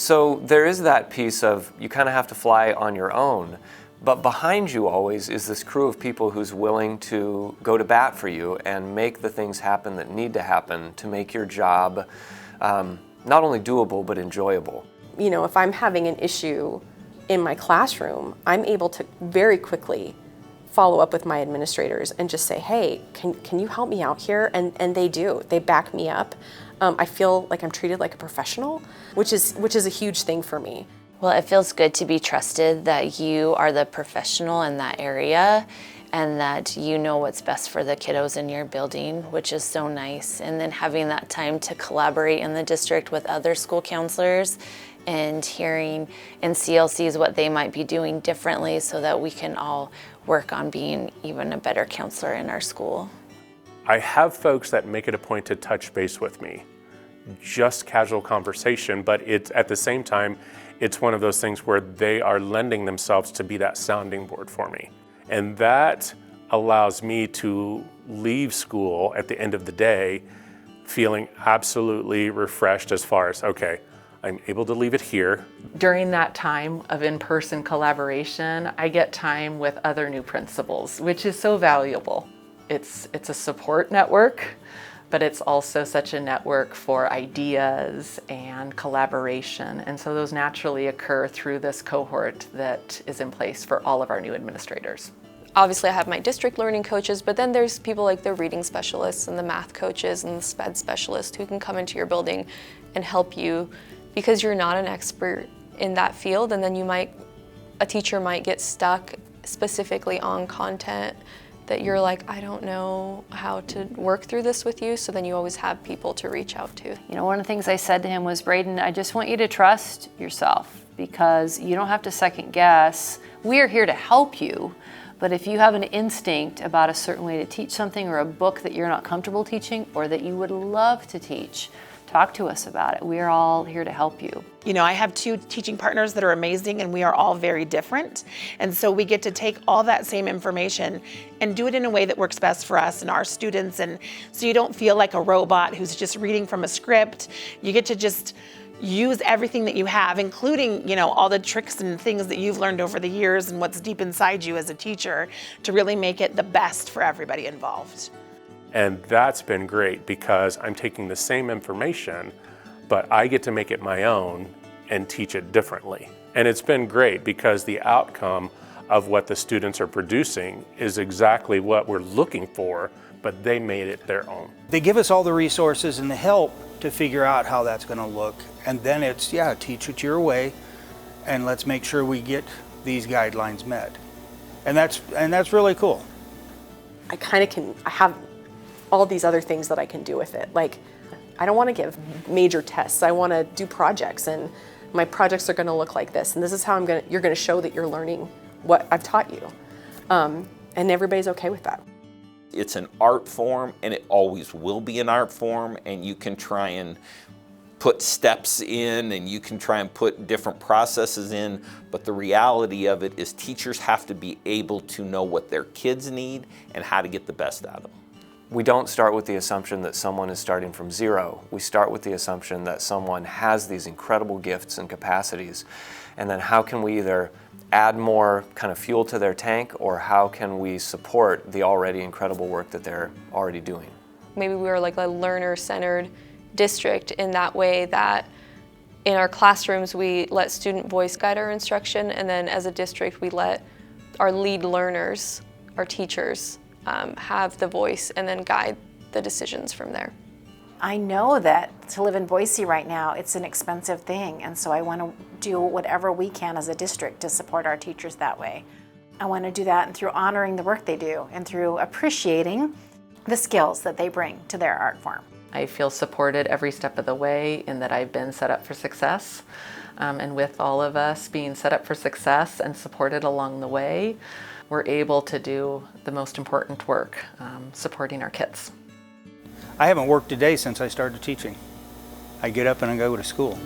So there is that piece of you kind of have to fly on your own, but behind you always is this crew of people who's willing to go to bat for you and make the things happen that need to happen to make your job not only doable but enjoyable. You know, if I'm having an issue in my classroom, I'm able to very quickly follow up with my administrators and just say, hey, can you help me out here? And they do. They back me up. I feel like I'm treated like a professional, which is a huge thing for me. Well, it feels good to be trusted that you are the professional in that area and that you know what's best for the kiddos in your building, which is so nice. And then having that time to collaborate in the district with other school counselors and hearing in CLCs what they might be doing differently so that we can all work on being even a better counselor in our school. I have folks that make it a point to touch base with me. Just casual conversation, but it's at the same time, it's one of those things where they are lending themselves to be that sounding board for me. And that allows me to leave school at the end of the day feeling absolutely refreshed as far as, okay, I'm able to leave it here. During that time of in-person collaboration, I get time with other new principals, which is so valuable. It's a support network, but it's also such a network for ideas and collaboration. And so those naturally occur through this cohort that is in place for all of our new administrators. Obviously I have my district learning coaches, but then there's people like the reading specialists and the math coaches and the SPED specialists who can come into your building and help you because you're not an expert in that field, and then a teacher might get stuck specifically on content that you're like, I don't know how to work through this with you, so then you always have people to reach out to. You know, one of the things I said to him was, Braden, I just want you to trust yourself because you don't have to second guess. We are here to help you, but if you have an instinct about a certain way to teach something or a book that you're not comfortable teaching or that you would love to teach, talk to us about it. We are all here to help you. You know, I have 2 teaching partners that are amazing and we are all very different. And so we get to take all that same information and do it in a way that works best for us and our students. And so you don't feel like a robot who's just reading from a script. You get to just use everything that you have, including, you know, all the tricks and things that you've learned over the years and what's deep inside you as a teacher to really make it the best for everybody involved. And that's been great because I'm taking the same information, but I get to make it my own and teach it differently. And it's been great because the outcome of what the students are producing is exactly what we're looking for, but they made it their own. They give us all the resources and the help to figure out how that's going to look. And then it's, yeah, teach it your way and let's make sure we get these guidelines met. And that's really cool. I have all these other things that I can do with it. Like, I don't want to give major tests. I want to do projects, and my projects are going to look like this. And this is how you're going to show that you're learning what I've taught you. And everybody's okay with that. It's an art form, and it always will be an art form, and you can try and put steps in, and you can try and put different processes in, but the reality of it is teachers have to be able to know what their kids need and how to get the best out of them. We don't start with the assumption that someone is starting from zero. We start with the assumption that someone has these incredible gifts and capacities, and then how can we either add more kind of fuel to their tank, or how can we support the already incredible work that they're already doing? Maybe we are like a learner-centered district in that way that in our classrooms we let student voice guide our instruction, and then as a district we let our lead learners, our teachers, have the voice and then guide the decisions from there. I know that to live in Boise right now, it's an expensive thing, and so I want to do whatever we can as a district to support our teachers that way. I want to do that and through honoring the work they do and through appreciating the skills that they bring to their art form. I feel supported every step of the way in that I've been set up for success. And with all of us being set up for success and supported along the way, we're able to do the most important work, supporting our kids. I haven't worked a day since I started teaching. I get up and I go to school.